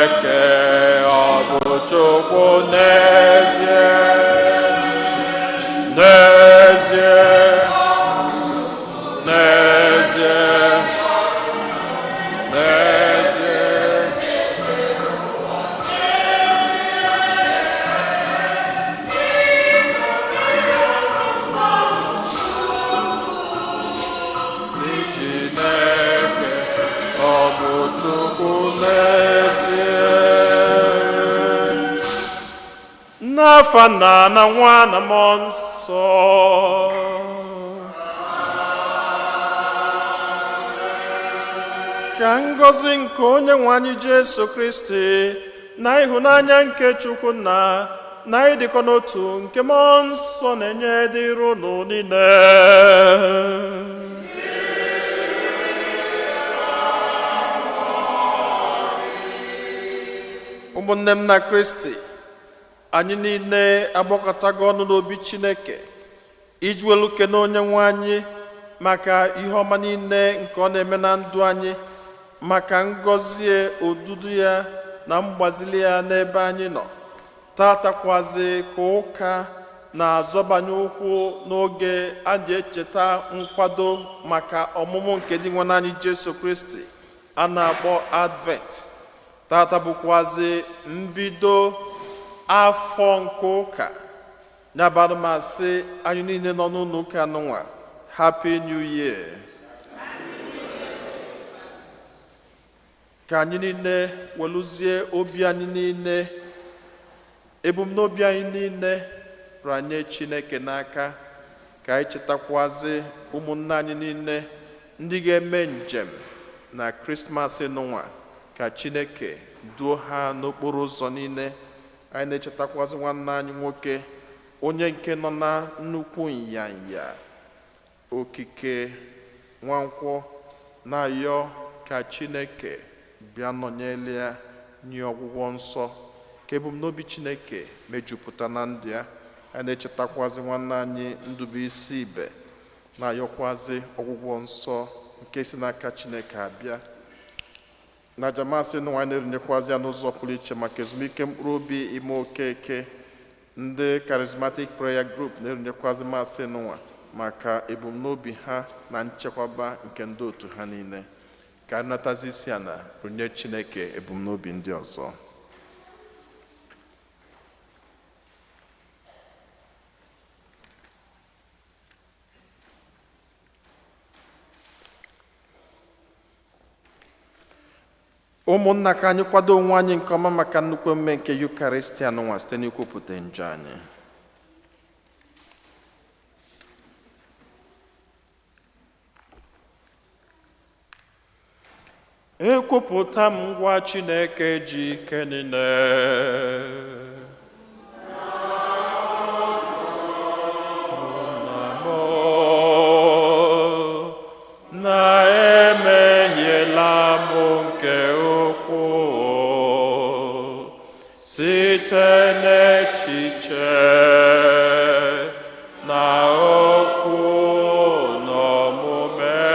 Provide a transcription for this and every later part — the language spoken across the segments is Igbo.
Chineke ọ bụ Chukwu n'ezie n'ezie n'ezie n'ezie Chineke ọ bụ Chukwu n'ezie n'afa Nna na Nwa na Mmụọ Nsọ. Ka ngọzi nke Onyenwe anyị Jesu Kristi na ịhụnanya nke Chukwu Nna na ịdịkọ n'otu nke Mmụọ Nsọ na-enye dịrị unu niile. Ụmụnne m na Kristi, anyị niile agbakọtago ọnụ n'obi Chineke iji welu kene Onyenwe anyị maka ihe ọma niile nke ọ na-eme na ndụ anyị, maka ngọzie odudu ya na mgbazili ya n'ebe anyị nọ. Tatakwazi ka ụka na-azọbanye ụkwụ n'oge a na-echeta nkwado maka ọmụmụ nke dị nwe anyị Jesu Kristi a na-akpọ Advent. Tata bụkwazi mbido afọ nke ụka. N'abalị masị anyị niile nọ n'ụlọ ụka nụnwa, Happy New Year. Ka anyị niile welụzie obi anyị niile, ebumnobi anyị niile ranye Chineke n'aka, ka anyị chetakwazi ụmụnne anyị niile ndị ga-eme njem na Krismas nụnwa, ka Chineke duo ha n'okporo ụzọ niile. Anyị na-echetakwazi nwanne anyị nwoke onye nke nọ na nnukwu nyanya okike Nwankwọ, na-ayọ ka Chineke bịa nọnyere ya nye ọgwụgwọ nsọ, ka ebumnobi Chineke mejupụta na ndụ ya. Anyị na-echetakwazi nwanne anyị Ndubuisi Ibe, na-ayọkwazi ọgwụgwọ nsọ nke si n'aka Chineke abịa. Na jamasị nụnwa na-erinyekwazi ya n'ụzọ pụrụ iche maka ezumike mkpụrụ obi ime Okeke. Ndị Charismatic Prayer Group na-erinyekwazi masị nụnwa maka ebumnobi ha na nchekwaba nke ndị otu ha niile. Ka anyị natazi isi ana runye Chineke ebumnobi ndị ọzọ. Ụmụnna, ka anyị kwado onwe anyị nke ọma maka nnukwu emume nke Yukaristia nwa site n'ikwupụta njọ anyị. Ekwupụta m ngwa Chineke ji ike niile. Site n'echiche na okwu n'omume,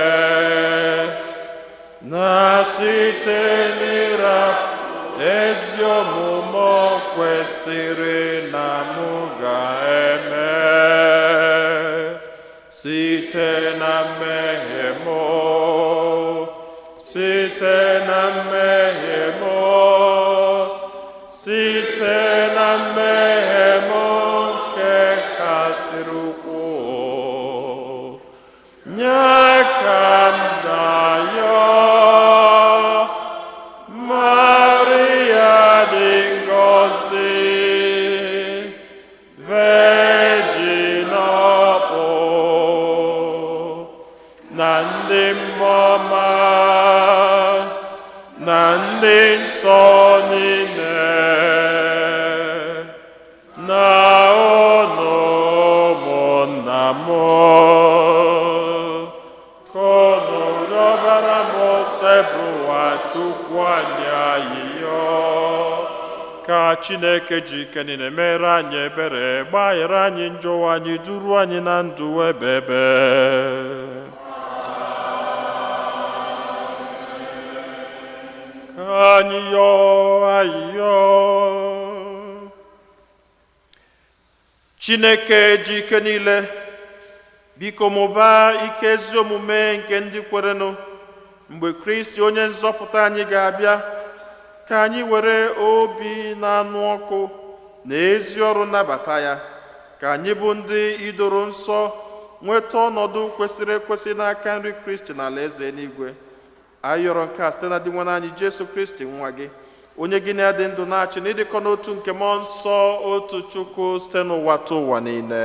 na site n'ịrapụ ezi omume kwesịrị na m ga-eme, site na mmehie m, site na mmehie m, site na mmehie m nke kasịrị ukwuu, nye ka m dayọ. Maria dị ngọzi, Virgin ọbụ, na ndị mmụọ ọma na ndị nsọ niile, na unu ụmụnna m, ka unu rịọbara m sebụwa Chukwu anyị ayịyọ. Ka Chineke ji ike niile mere anyị ebere, gbaghara anyị njọ anyị, duru anyị na ndụ ebighị. Ka anyị yọọ nwayọọ. Chineke ji ike niile, biko mụbaa ike ezi omume nke ndị kwerenụ mgbe Kristi onye nzọpụta anyị ga-abịa, ka anyị were obi na-anụ ọkụ na ezi ọrụ nabata ya, ka anyị bụ ndị idoro nsọ nweta ọnọdụ kwesịrị ekwesị n'aka nri Kristi na alaeze eluigwe. Anyị yọrọ nke a site na dị nwanne anyị Jesu Kristi nwa gị, onye gị na-adị ndụ na-achị na ịdịkọ n'otu nke mmụọ nsọ, otu Chukwu site n'ụwa tụ ụwa niile.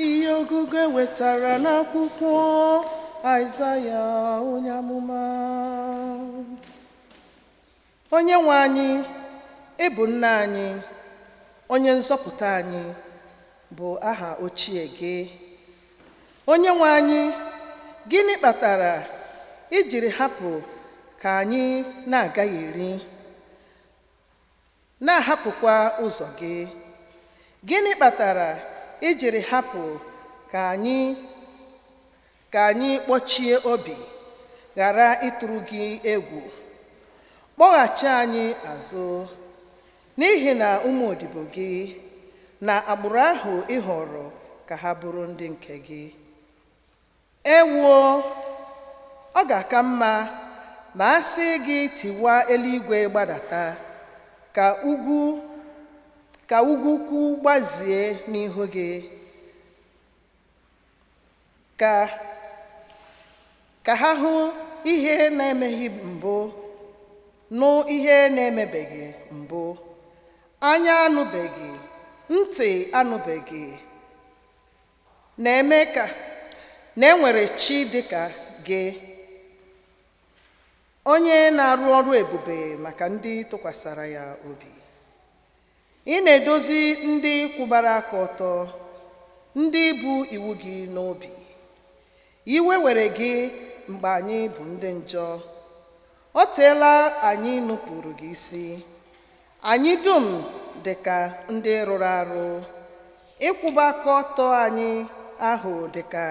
Ihe ọgụgụ ewetara n'akwụkwọ Aịzaya onye amụma. Onye nwe anyị, ị bụ nna anyị, onye nzọpụta anyị bụ aha ochie gị. Onye nwe anyị, gịnị kpatara ijiri hapụ ka anyị na-agaghị eri, na-ahapụkwa ụzọ gị? Gịnị kpatara ijiri hapụ ka anyị kpọchie obi, ghara ịtụrụ gị egwu? Kpọghachi anyị azụ, n'ihi na ụmụ odibo gị na agbụrụ ahụ ị họrọ ka ha bụrụ ndị nke gị. Ewoo, ọ ga-aka mma ma a sị gị tiwa eluigwe gbadata, ka ugwu ukwu gbazie n'ihu gị, ka ha hụ ihe na-emeghị mbụ, nụ ihe na-emebeghị mbụ, anya anụbeghị, ntị anụbeghị, na-eme ka na-enwere chi dịka gị, onye na-arụ ọrụ ebube maka ndị tụkwasara ya obi. Ị na-edozi ndị kwụbara aka ọtọ, ndị bụ iwu gị n'obi. Iwe were gị mgbe anyị bụ ndị njọ. O teela anyị nupụrụ gị isi. Anyị dum dị ka ndị rụrụ arụ. Ịkwụba aka ọtọ anyị ahụ dị ka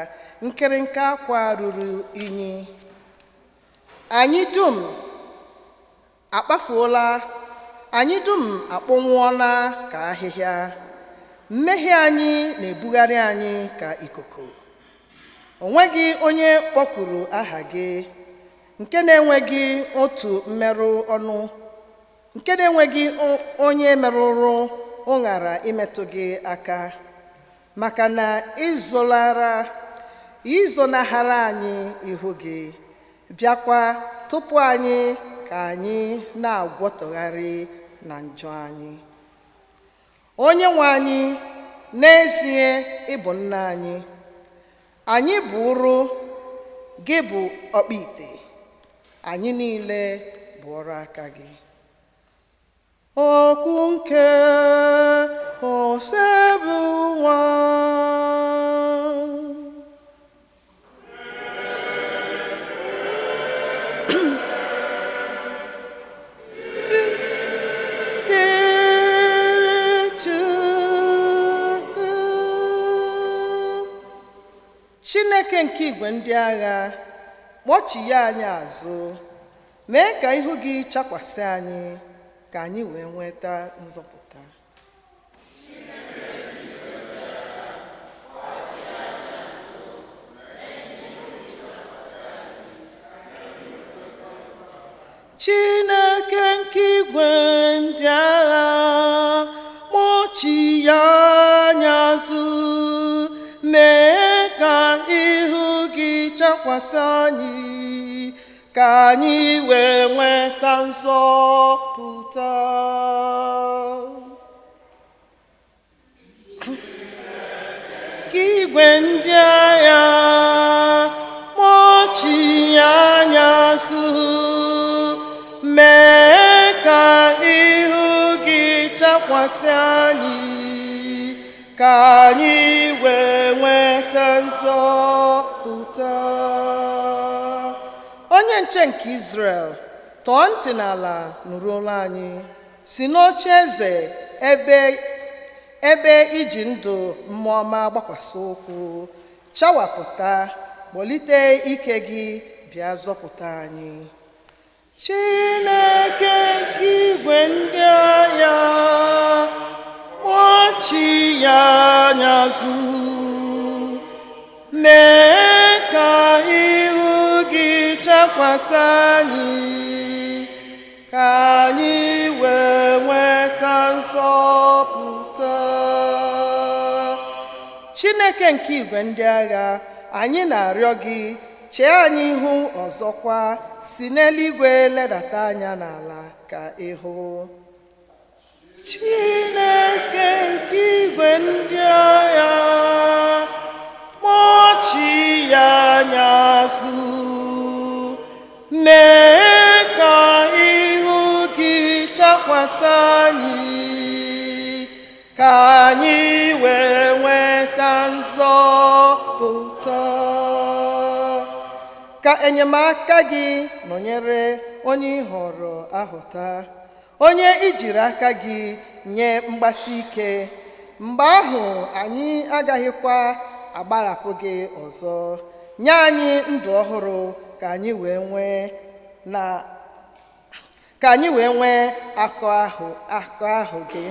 nkịrịnka akwa ruru unyi. Anyị dum akpafuola, anyị dum akpọnwụọla ka ahịhịa. Mmehie anyị na-ebugharị anyị ka ikuku. O nweghị onye kpọkwuru aha gị, nke na-enweghị otu mmerụ ọnụ, nke na-enweghị onye merụrụ ụṅara imetụ gị aka, maka na izonahara anyị ihu gị, bịakwa tupu anyị ka anyị na-agwọtọgharị na njọ anyị. Onye nwe anyị, n'ezie ịbụ nna anyị, anyị bụ ụrụ, gị bụ ọkpụite, anyị niile bụ ọrụ aka gị. Okwu nke Osebu nwa. Chineke nke igwe ndị agha, kpọchie anyị azụ, mee ka ihu gị chakwasị anyị, ka anyị wee nweta nzọpụta. Chineke nke igwe ndị agha, kpọchie anyị azụ, mee ka ihu gị chakwasị anyị, ka anyị wee nweta nzọpụta. Ka igwe ndị agha kpọchie anyị azụ, mee ka ihu gị chakwasị anyị, ka anyị wee nweta nzọpụta. Onye nche nke Izrel, tọọ ntị n'ala, nụrụ olu anyị. si n'oche eze ebe iji ndụ mmụọ ọma gbakwasị ụkwụ chawapụta, kpọlite ike gị, bịa zọpụta anyị. Chineke nke igwe ndị agha, kpọchi ya n'azụ, mee ka ihu gị chakwasị anyị, ka anyị wee nweta nzọpụta. Chineke nke igwe ndị agha, anyị na-arịọ gị, chee anyị ihu ọzọkwa, si n'eluigwe ledata anya n'ala ka ịhụ. Chineke nke igwe ndị agha, kpọchi ya n'azụ, mee ka ihu gị chakwasị anyị, ka anyị wee nweta nzọpụta. Ka enyemaka gị nọnyere onye ị họrọ ahụta, onye ijiri aka gị nye mgbasi ike. Mgbe ahụ anyị agaghịkwa agbarapụ gị ọzọ. Nye anyị ndụ ọhụrụ ka anyị wee nwee akụ ahụ gị.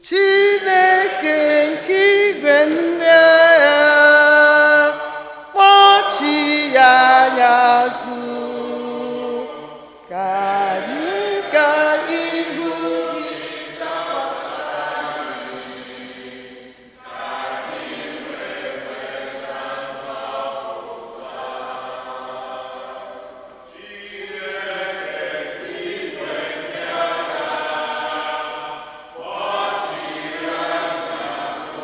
Chineke nke igwe ndị agha, kpọchi ya n'azụ, ka anyị gaa ihu gị chakwasị anyị, ka anyị wee nweta nzọpụta. Chineke nke igwe ndị agha, kpọchi ya n'azụ,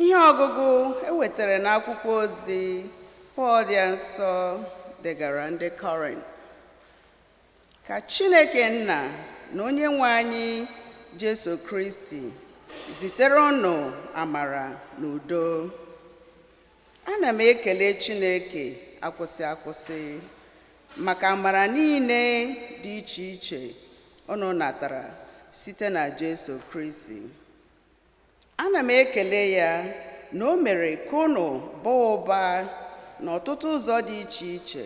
ihe ọgụgụ ewetara n'akwụkwọ ozi Pọl dị nsọ degara ndị Kọrint. Ka Chineke Nna na onye nwe anyị Jesu Kristi zitere unu amara na udo. Ana m ekele Chineke akwụsị maka amara niile dị iche iche unu natara site na Jesu Kristi. Ana m ekele ya na o mere ka unu baa ụba n'ọtụtụ ụzọ dị iche iche,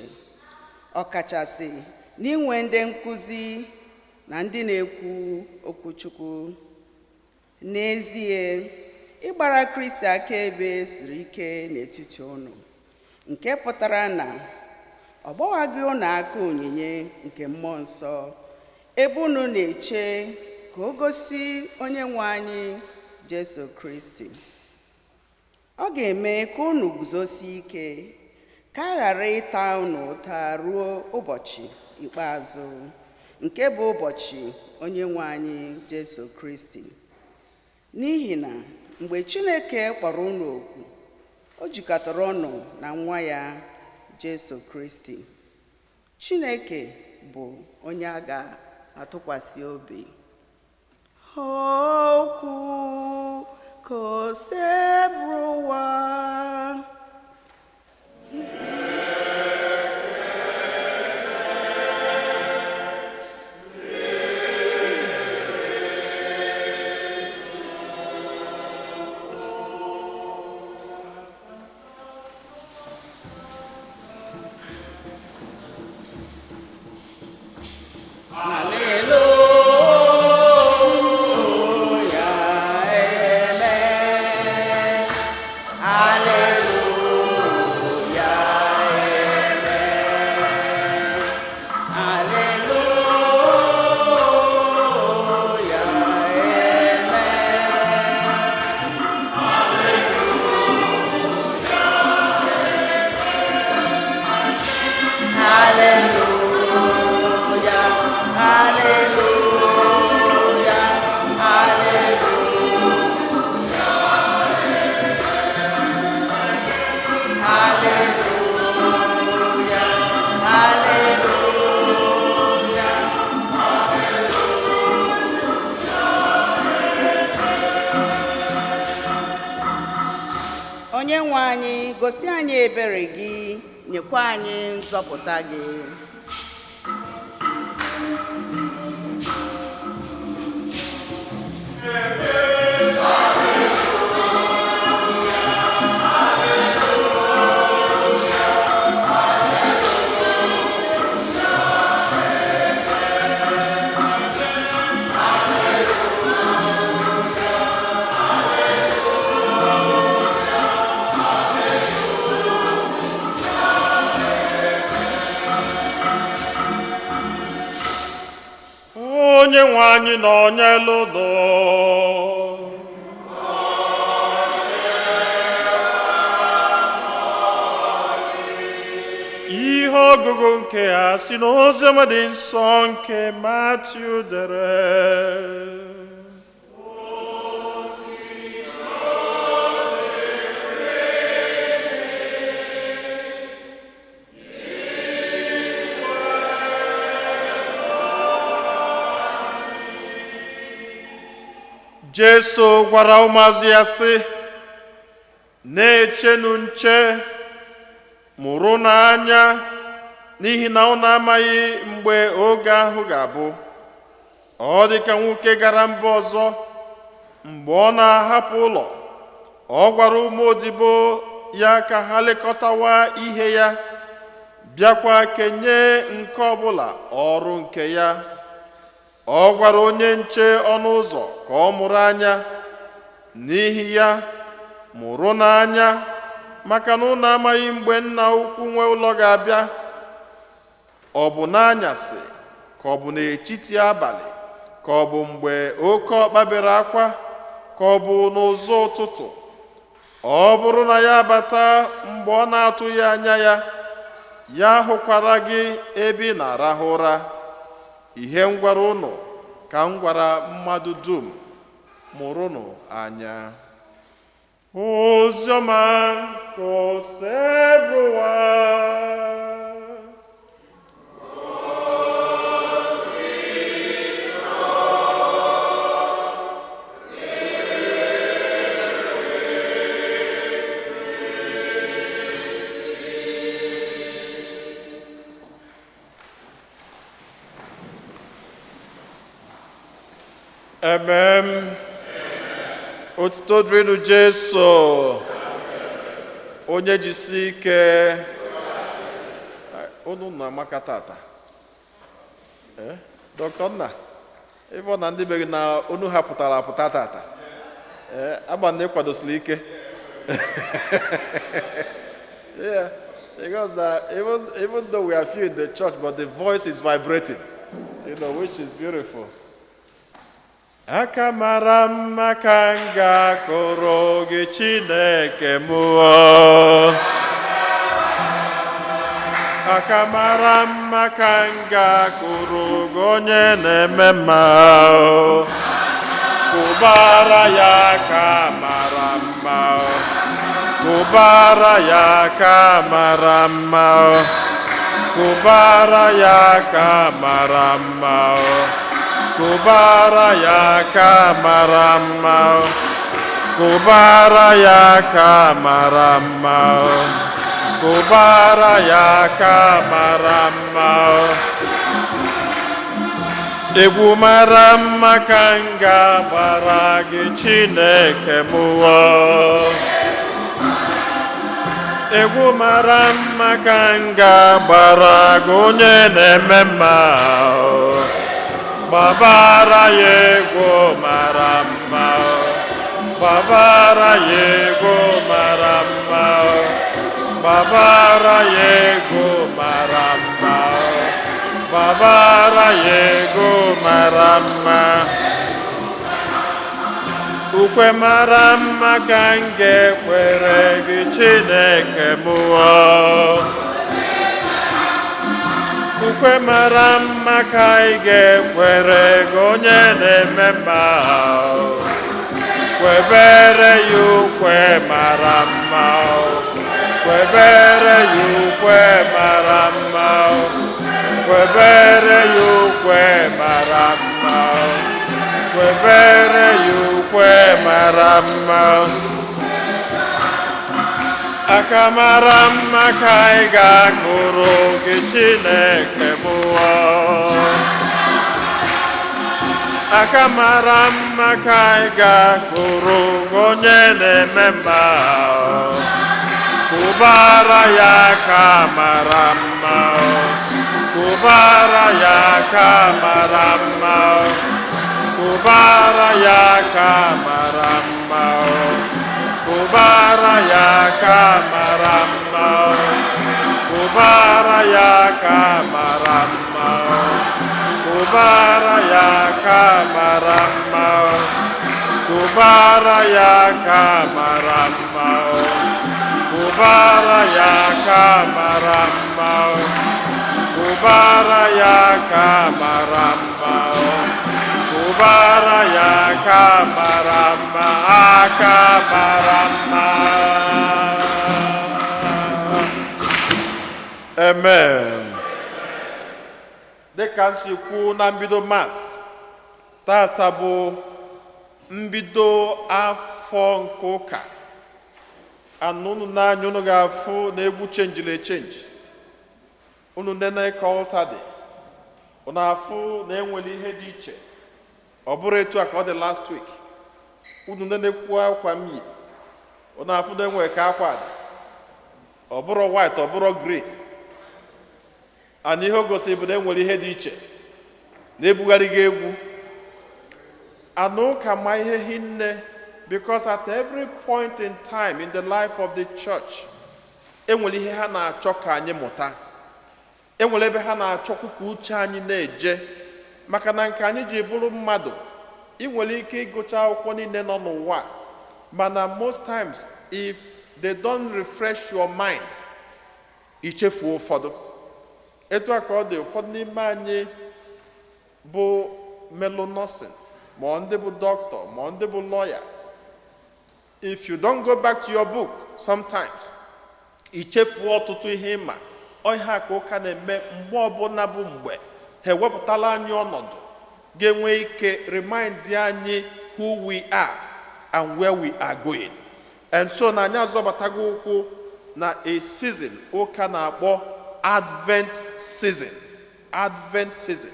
ọkachasị n'inwe ndị nkụzi na ndị na-ekwu okwu Chukwu. N'ezie, ịgbara Kristi akaebe siri ike n'etiti unu, nke pụtara na ọ gbawaghị unu aka onyinye nke mmụọ nsọ, ebe unu na-eche ka o gosi onye nwe anyị Jesu Kristi. Ọ ga-eme ka unu guzosie ike, ka a ghara ịta unu ụta ruo ụbọchị ikpeazụ, nke bụ ụbọchị onye nwe anyị Jesu Kristi. N'ihi na mgbe Chineke kpọrọ unu oku, o jikọtara unu na nwa ya Jesu Kristi. Chineke bụ onye a ga-atụkwasị obi. Okwu ka o sebụwa, onye nwe anyị gosi anyị ebere gị, nyekwa anyị nzọpụta gị. onye nwe anyị nọnyelu ụlọ ihe ọgụgụ nke ha si n'oziọma dị nsọ nke Matiu dere. Jesu gwara ụmụazụ ya sị, na-echenu nche, mụrụ n'anya, n'ihi na unu amaghị mgbe oge ahụ ga-abụ. Ọ dị ka nwoke gara mba ọzọ, mgbe ọ na-ahapụ ụlọ, ọ gwara ụmụ odibo ya ka ha lekọtawa ihe ya, bịakwa kenye nke ọbụla ọrụ nke ya. Ọ gwara onye nche ọnụ ụzọ ka ọ mụrụ anya, n'ihi ya mụrụ n'anya, maka na unu amaghị mgbe nna ukwu nwe ụlọ ga-abịa, ọ bụ n'anyasị ka ọ bụ n'etiti abalị, ka ọ bụ mgbe oke ọkpa bere akwa, ka ọ bụ n'ụzọ ụtụtụ. Ọ bụrụ na ya abata mgbe ọ na-atụghị anya ya, ya hụkwara gị ebe ị na-arahụ ụra. Ihe m gwara unu ka m gwara mmadụ dum, mụrụnụ anya. Oziọma kosebụwa. Amen. Otuto dịrịnụ Jesu. Onye jisi ike. Unu na-amaka tata. Dr. Nna, ịbụ na ndị beri na unu ha pụtara apụta tata. Agba ndị kwadosiri ike. Yeah, because that even though we are few in the church, but the voice is vibrating, which is beautiful. Aka mara mma ka m ga-akụrụ gị Chineke mụọ. Aka mara mma ka m ga-akụrụ gị onye na-eme mma. Kụbara ya aka mara mma. Kụbara ya aka mara mma. Kụbara ya aka mara mma. Kụbara ya aka mara mma. Kụbara ya aka mara mma. Kụbara ya aka mara mma. Egwu mara mma ka m ga-agbara gị Chineke mụọ. Egwu mara mma ka m ga-agbara gị onye na-eme mma. Babara yego maramba, babara yego maramba, babara yego maramba, babara yego maramba. Ukwe maramba ka m ga-ekwere gị Chineke mụọ. Ukwe mara mma ka ị ga-ekwere gị onye na-eme mma. Kwebere ya ukwe mara mma. Kwebere ya ukwe mara mma. Kwebere ya ukwe mara mma. Kwebere ya ukwe mara mma. aka mara mma ka anyị ga-akụrụ gị Chineke mụọ. Aka mara mma ka anyị ga-akụrụ onye na-eme mma. Kụbara ya aka mara mma. Kụbara ya aka mara mma. Kụbara ya aka mara mma. Kụbara ya aka mara mma. Kụbara ya aka mara mma. Kụbara ya aka mara mma. Kụbara ya aka mara mma. Kụbara ya aka mara mma. Kụbara ya aka mara mma. Kụbara ya aka mara mma. Aka mara mma. Amen. Dịka m si kwu na mbido Mass, tata bụ mbido afọ nke ụka. Unu n'anya unu ga-afụ na egwu chenjiri echenji. Unu nene ka ọlta dị. Unu afụ na enwere ihe dị iche. Ọ bụrụ etu a ka ọ dị last week. Unu nene kwuo akwa m yi. Unu afụ na enwere ka akwa dị. Ọ bụrụ white, ọ bụrụ green. Anyị ihe o gosiri bụ na enwere ihe dị iche. Na-ebugharị gị egwu. Anụ ka ma ihe hinne. Because at every point in time in the life of the church, enwere ihe ha na-achọ ka anyị mụta. Enwere ebe ha na-achọkwu ka uche anyị na-eje. Maka na nke anyị ji bụrụ mmadụ, ị nwere ike ịgụcha akwụkwọ niile nọ n'ụwa. Mana most times, if they don't refresh your mind, ichefuo ụfọdụ. Etu a ka ọ dị, ụfọdụ n'ime anyị bụ melonursing, ma ndị bụ doctor, ma ndị bụ lawyer. If you don't go back to your book, sometimes, ichefuo ọtụtụ ihe ịma. Ọha ka ụka na-eme mgbe ọbụla bụ mgbe ha ewepụtala anyị ọnọdụ ga-enwe ike remind anyị who we are and where we are going. And so na anyị azọbatago ụkwụ na a season ụka na-akpọ Advent season. Advent season.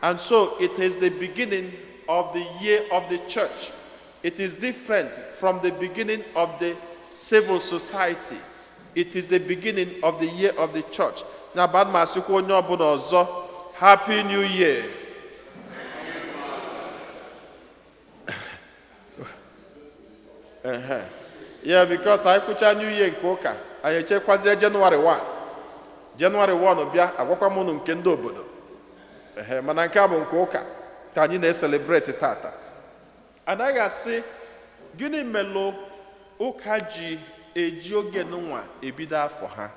And so it is the beginning of the year of the church. It is different from the beginning of the civil society. It is the beginning of the year of the church. Na bad masikwo onye ọbụla ọzọ, Happy New Year. Yeah, because I kwucha New Year nke ụka, anyị echekwazie January 1. January 1 bịa agwakwa m unu nke ndị obodo. Mana nke a bụ nke ụka ka anyị na-celebrate tata. Anaghị asị gịnị melụ ụka ji eji oge nwa ebido afọ ha.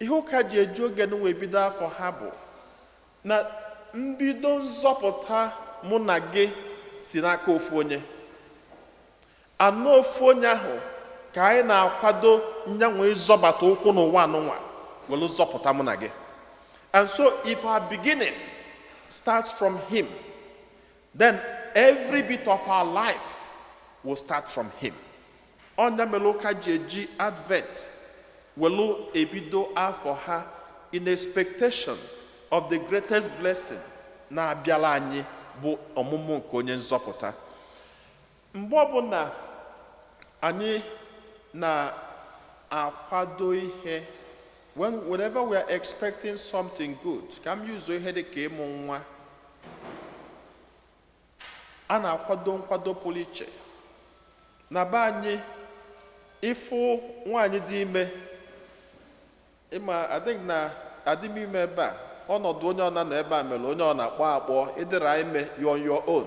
Ihe ụka ji eji oge nwa ebido afọ ha bụ na mbido nzọpụta mụ na gị si n'aka ofu onye. Anụ ofu onye ahụ ka anyị na-akwado nyanwe ịzọbata ụkwụ n'ụwa anụnwa welu zọpụta mụ na gị. And so if our beginning starts from him, then every bit of our life will start from him. Onye mere ụka ji eji Advent welu ebido afọ ha in expectation of the greatest blessing na-abịala anyị bụ ọmụmụ nke onye nzọpụta. Mgbe ọbụla anyị na-akwado ihe, whenever we are expecting something good, ka m use ihe dị ka ịmụ nwa, a na-akwado nkwado pụrụ iche. Na be anyị, ịfụ nwaanyị dị ime, adịghị na adịm ime ebe a, ọnọdụ onye ọ nọ ebe a mere onye ọ na-akpọ akpọ, ịdịra ime, you on your own.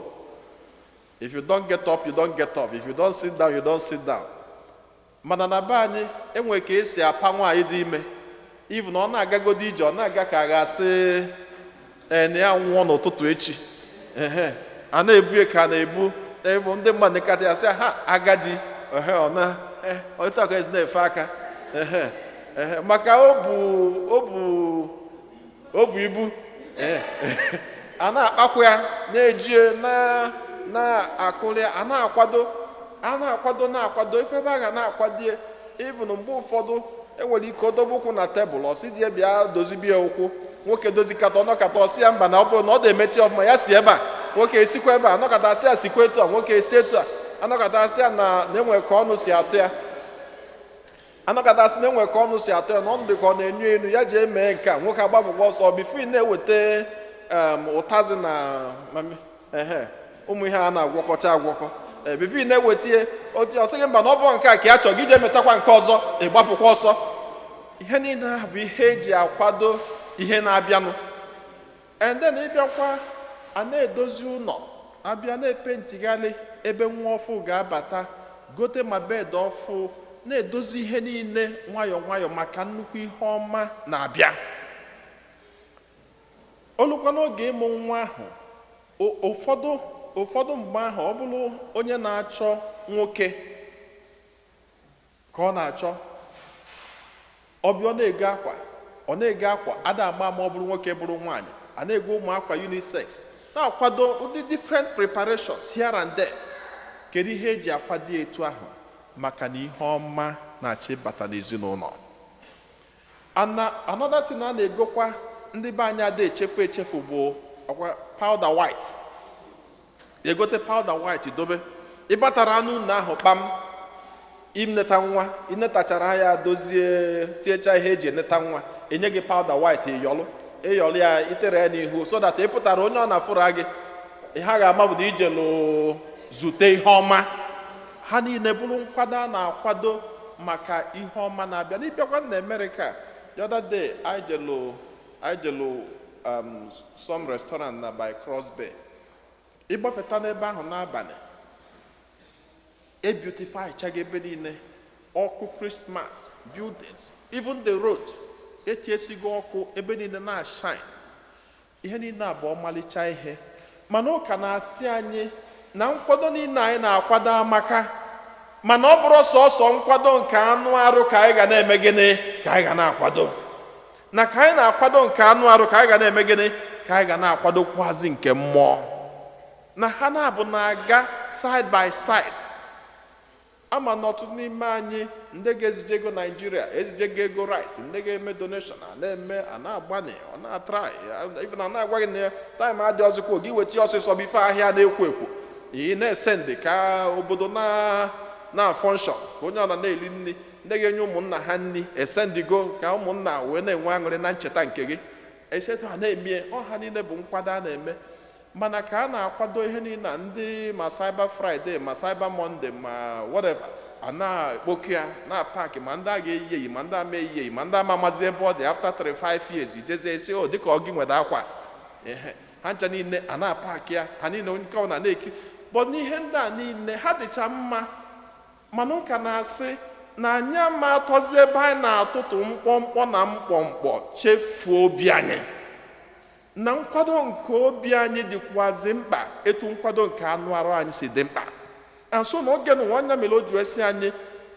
If you don't get up, you don't get up. If you don't sit down, you don't sit down. Mana na be anyị, enwe ka esi apa nwaanyị dị ime. Even ọ na-agagodi ije, ọ na-aga ka a ga-asị na ya nwụọ n'ụtụtụ echi. A na-ebu ka a na-ebu ndị mmadụ nekata ya sị ha agadi ọta ka ezi na-efe aka maka o bu ibu a na-akpakwa ya na-eji na-akụli a na-akwado a na-akwado ife ebe a ga na-akwadie even mgbe ụfọdụ enwere ike odobe ụkwụ na tebụl ọsị die bịa dozibie ụkwụ, nwoke dozikata ọnọkata ọsị ya mba na ọ bụrụ na ọ da-emechi ọfụma ya si ebe a, nwoke esikwa ebe a, anọkata asị ya sikwa etu a, nwoke esi etu a, anọkata asị ya na enwe ka ọnụ si atụ ya, anọkata asị na enwe ka ọnụ si atụ ya na ọnụ dị ka ọ na-enyu enu ya jee mee nke a, nwoke agbapụkwa ọsọ bifo ị na-eweta ụtazi na ụmụ ihe a na-agwọkọcha agwọkọ bifo ị na-eweta otu ọsị gị mba na ọ bụ nke a ka ya chọọ gị jee metakwa nke ọzọ ịgbapụkwa ọsọ. Ihe niile ahụ bụ ihe eji akwado ihe na-abịanụ. And then ịbịakwa a na-edozi ụlọ, abịa na-epentigharị ebe nwa ọfụ ga-abata, gote ma bed ọfụ, na-edozi ihe niile nwayọọ nwayọọ maka nnukwu ihe ọma na-abịa. Olukwa n'oge ịmụ nwa ahụ, ụfọdụ mgbe ahụ ọ bụrụ onye na-achọ nwoke ka ọ na-achọ, ọbịa ọ na-ege akwa ada agba ma ọ bụrụ nwoke bụrụ nwaanyị, a na-ego ụmụ akwa unisex, na-akwado ụdị different preparations here and there. Kedu ihe eji akwado etu ahụ? Maka na ihe ọma na-achị bata n'ezinụlọ. Another thing a na-egokwa ndị be anyị ada echefu bụ powder white. Egote powder white dobe, ịbatara anụ ụlọ ahụ kpam, ineta nwa, inetachara ya dozie tiecha ihe eji eneta nwa, enye gị powder white ịyọlụ ya itere ya n'ihu, so that ị pụtara onye ọ na-afụra gị ha ga-ama bụ na ije zute ihe ọma. Ha niile bụrụ nkwado a na-akwado maka ihe ọma na-abịa. N'ịbịakwa na America, the other day I jelu some restaurant na by Cross Bay. Ịgbafeta n'ebe ahụ n'abalị, beautify chaga ebe niile, ọkụ Christmas, buildings, even the road etiesigo ọkụ ebe niile na-shine. Ihe niile abụọ ọmalịcha ihe, mana ụka na-asị anyị na nkwado niile anyị na-akwado amaka, mana ọ bụrụ sọsọ nkwado nke anụ arụ ka anyị ga na-eme gịnị ka anyị ga na-akwado, na ka anyị na-akwado nke anụ arụ ka anyị ga na-eme gịnị ka anyị ga na-akwadokwazi nke mmụọ, na ha na-abụ na-aga side by side. Ama n'ọtụtụ n'ime anyị ndị ga-ezije ego Nigeria, ezijego ego rice, ndị ga-eme donation, a na-eme, a na-agbani, ọ na-atrai, even a na-agwa gị na time adị ọzọkwa gị weta ọsịsọ bụ ife ahịa na-ekwo ekwo, ị na-esendị ka obodo na-function, ka onye ọna na-eli nri, ndị ga-enye ụmụnna ha nri esendigo ka ụmụnna wee na-enwe aṅụrị na ncheta nke gị, esetụ ha na-emie. Ọha niile bụ nkwado a na-eme, mana ka a na-akwado ihe niile ndị ma Cyber Friday ma Cyber Monday ma whatever, a na-ekpoku ya na paaki, ma ndị a ga-eyi eyi ma ndị ama eyi eyi ma ndị ama amazi ebe ọ dị. After 3-5 years ijezi esi o dịka ọ gị nwere akwa, ha ncha niile a na-apaaki ya, ha niile nke ọ na-eki. But n'ihe ndị a niile ha dịcha mma, mana ụka na-asị na anyị ama atọzi ebe anyị na-atụtụ mkpọmkpọ na mkpọmkpọ chefuo obi anyị, na nkwado nke obi anyị dịkwazi mkpa etu nkwado nke anụ arụ anyị si dị mkpa. Nso na oge n'ụwa anya mere o ji esi anyị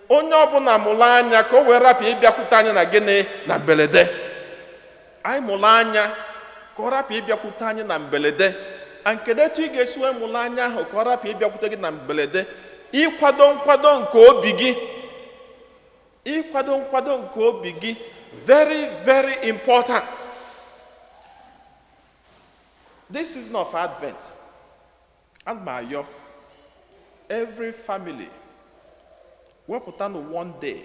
onye ọbụla mụrụ anya ka o wee rapụ ịbịakwute anyị na gịnị na mberede. Anyị mụrụ anya ka ọ rapụ ịbịakwute anyị na mberede. Nkedu etu ị ga-esi wee mụrụ anya ahụ ka ọ rapụ ịbịakwute gị na mberede? Ịkwado nkwado nke obi gị, ịkwado nkwado nke obi gị, very very important. This season of Advent, and by every family, we'll put on one day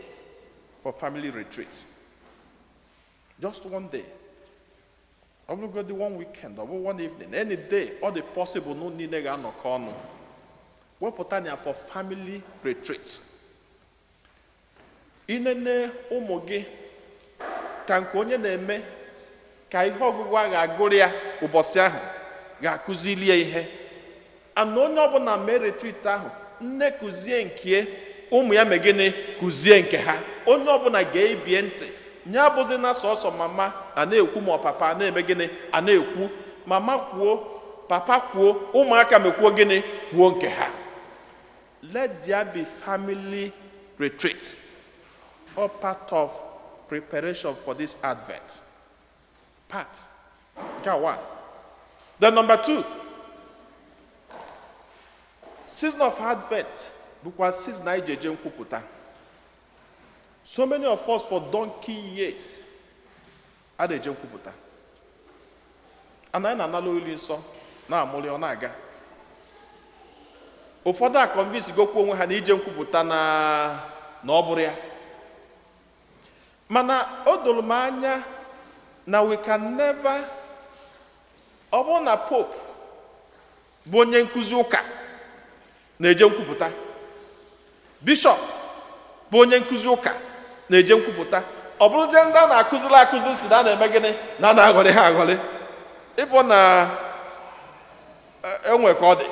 for family retreat. Just one day. I will go the one weekend, or one evening, any day, all the possible, no need no corner. We'll put on for family retreat. Inene umoge, kankonye neme, ka ihe ọgụgụ a ga-agụrụ ya ụbọchị ahụ ga-akụzilie ihe. Ana onye ọbụla mee retreat ahụ, nne kụzie nke ụmụ ya megịnị kụzie nke ha. Onye ọbụla ga-ebie ntị, nye abụzi na sọsọ mama a na-ekwu ma papa na-eme gịnị a na-ekwu, mama kwuo, papa kwuo, ụmụaka mekwuo gịnị kwuo nke ha. Let there be family retreat, all part of preparation for this Advent. Part. Okay, one. Then number 2, season of Advent bụkwa season na anyị eje nkwupụta. So many of us for donkey years a na-eje nkwupụta. Anyị na-anala olu nsọ na-amụrị ọ na-aga. Ụfọdụ a convince gokwu onwe ha na ije nkwupụta na ọ bụrụ ya. Mana o doro m anya na we can never, ọ bụrụ na Pope bụ onye nkụzi ụka na-eje nkwupụta, Bishop bụ onye nkụzi ụka na-eje nkwupụta, ọ bụrụzie ndị a na-akụziri akụzi si na na-eme gịnị na na-aghọrị ha aghọrị, ịbụ na enwe ka ọ dị.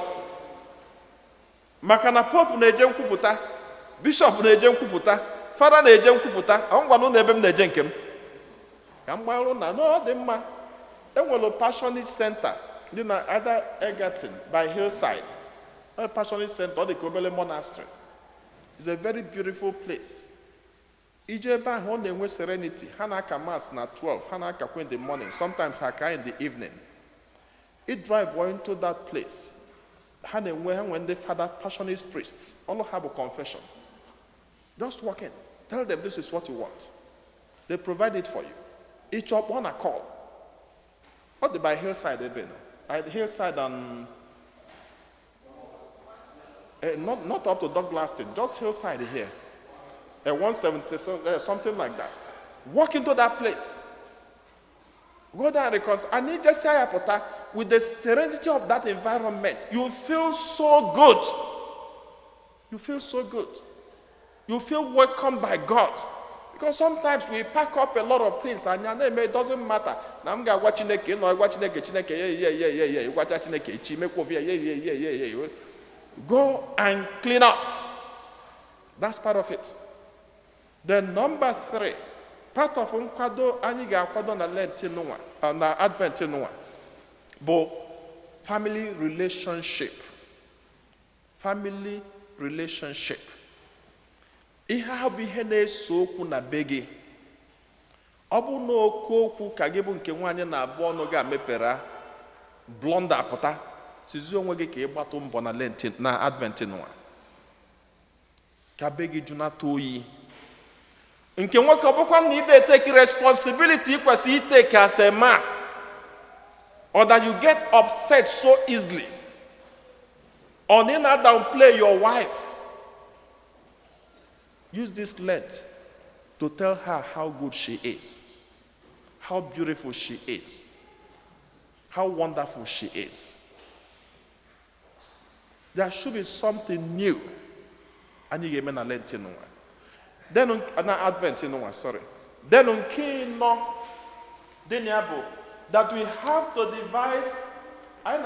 Maka na Pope na-eje nkwupụta, Bishop na-eje nkwupụta, Fada na-eje nkwupụta, ngwanụ na ebe m na-eje nke m ka m gbarụ na ọ dị mma. Enwere Passionist Center dị na Ada Egerton by Hillside. Passionist Center, ọ dị ka obere monastery. It's a very beautiful place. Ije ebe ahụ ọ na-enwe serenity. Ha na-aka mass na 12, ha na-akakwa in the morning, sometimes ha ka in the evening. You drive into that place. Ha na-enwe ndị Father Passionist priests. All have a confession. Just walk in. Tell them this is what you want. They provide it for you. Each up on a call. What the by Hillside even? At Hillside and not up to Douglaston, just Hillside here. 170, something like that. Walk into that place. Go there because I need just say with the serenity of that environment, you feel so good. You feel so good. You feel welcomed by God. Because sometimes we pack up a lot of things and it doesn't matter. Go and clean up. That's part of it. Then number 3, part of nkwado anyị ga-akwado na Lent n'ụwa na Advent n'ụwa bụ family relationship. Family relationship. Ihe ha bụ ihe na-eso okwu na be gị. Ọ bụ na oke okwu ka gị bụ nke nwaanyị na-abụ ọnụ ga-amepere blọnda pụta sizi onwe gị ka ị gbatụ mbọ na Lent na Advent n'ụwa. Ka be gị junata oyi. Nke nwoke ọ bụkwa na ide take responsibility kwesị itake as a man, or that you get upset so easily, or you not downplay your wife. Use this Lent to tell her how good she is, how beautiful she is, how wonderful she is. There should be something new. And you get a Lent in one. Then an Advent in one, sorry. Then on Kino, that we have to devise and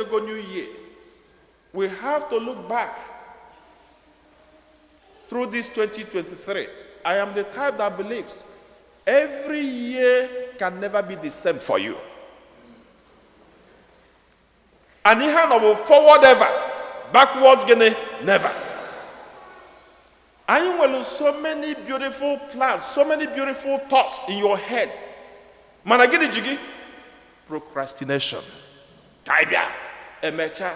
go new year. We have to look back through this 2023. I am the type that believes every year can never be the same for you. And you have forward ever, backwards never. And you will lose so many beautiful plans, so many beautiful thoughts in your head. Managini jigi, procrastination. Kaibia, emecha.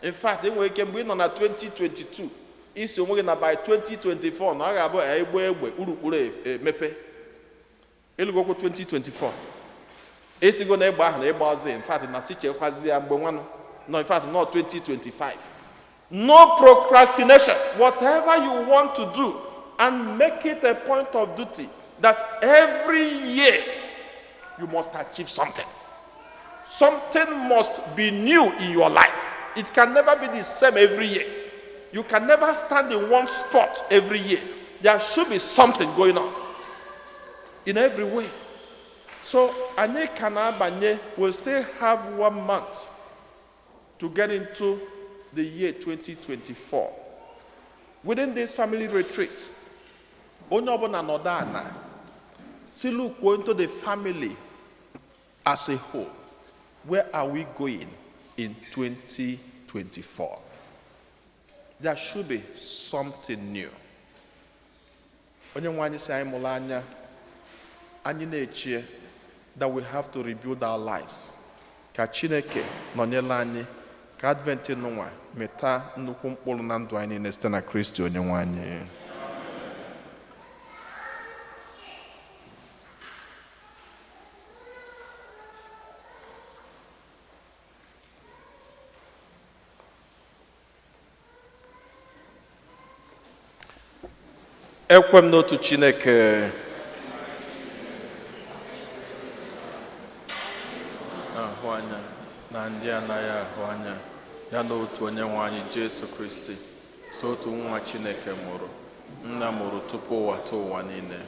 In fact, we can win on a 2022. Is you by 2024. Now I have a mepe. It'll go 2024. Is you go in fact, in a situation, no, in fact, not 2025. No procrastination. Whatever you want to do, and make it a point of duty that every year you must achieve something. Something must be new in your life. It can never be the same every year. You can never stand in one spot every year. There should be something going on in every way. So, Anye Kanabanye will still have 1 month to get into the year 2024. Within this family retreat, Onyobo and Odana, see look into the family as a whole. Where are we going in 2024? There should be something new. Onye say Mulanya, that we have to rebuild our lives. Ka Chineke nọnyere anyị ka advent n'ụwa mịta nnukwu mkpụrụ na ndụ anyị niile site na Kristi Onyenwe anyị. Ekwe m n'otu Chineke, ahụ anya na ndị anaghị ahụ anya, ya na otu Onyenwe anyị Jesu Kristi, so otu nwa Chineke mụrụ, nna mụrụ tupu ụwa tụọ ụwa niile,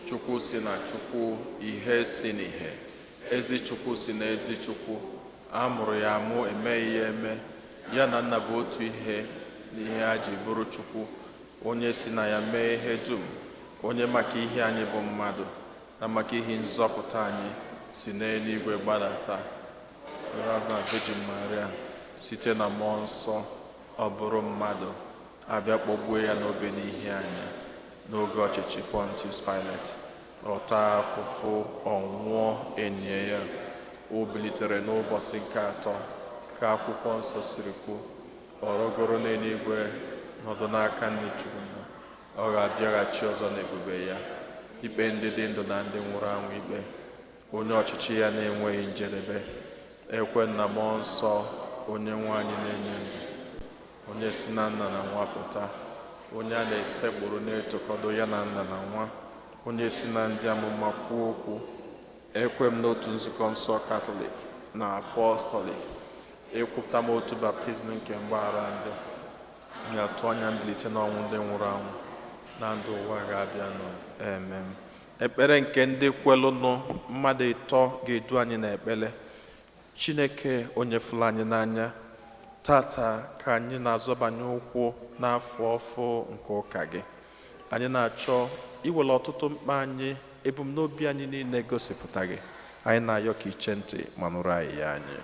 Chukwu si na Chukwu, ihe si n'ihe, ezi Chukwu si na ezi Chukwu, a mụrụ ya amụ, emeghị ya eme, ya na nna bụ otu ihe n'ihe a ji bụrụ Chukwu, onye si na ya mee ihe dum, onye maka ihe anyị bụ mmadụ na maka ihe nzọpụta anyị si n'eluigwe gbadata, na Virgin Maria, site na mmụọ nsọ ọ bụrụ mmadụ, abịa kpọgbuo ya n'obe n'ihi anyị n'oge ọchịchị Pontius Pilate, ọ taa afụfụ, ọ nwụọ, enye ya, o bilitere n'ụbọchị nke atọ ka akwụkwọ nsọ siri kwuo, ọ rọgoro n'eluigwe, nọdụ n'aka nne Chukwu, ọ ga-abịaghachi ọzọ n'ebube ya ikpe ndị dị ndụ na ndị nwụrụ anwụ ikpe, onye ọchịchị ya na-enweghị njedebe. Ekwe na mmụọ nsọ Onyenwe anyị na-enye ndụ, onye si na nna na nwa pụta, onye a na-esekpụrụ na-etokọdo ya na nna na nwa, onye si na ndị amụma kwuo okwu. Ekwe m n'otu nzukọ nsọ Katọlik na Apọstọlik, ekwupụta m otu baptizim nke mgbaghara njọ, ga-atụ anya mbilite n'ọnwụ ndị nwụrụ anwụ na ndụ ụwa ga-abịanụ. Amen. Ekpere nke ndị kwelụnụ mmadụ ịtọ ga-edu anyị n'ekpere. Chineke onye fụrụ anyị n'anya, tata ka anyị na-azọbanye ụkwụ n'afọ ọfụ nke ụka gị, anyị na-achọ iwere ọtụtụ mkpa anyị, ebumnobi anyị niile gosipụta gị, anyị na-ayọ ka iche ntị ma nụrụ anyị ya anyị.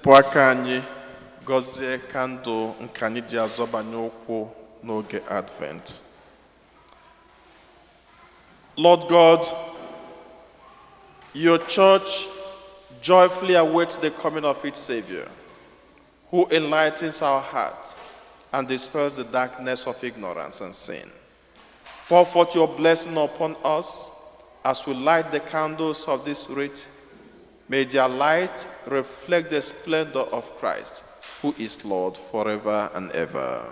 Sepụ aka anyị gọzie kandụl nke anyị ji azọbanye ụkwụ n'oge Advent. Lord God, your church joyfully awaits the coming of its Savior, who enlightens our hearts and dispels the darkness of ignorance and sin. Pour forth your blessing upon us as we light the candles of this rite. May their light reflect the splendor of Christ, who is Lord forever and ever.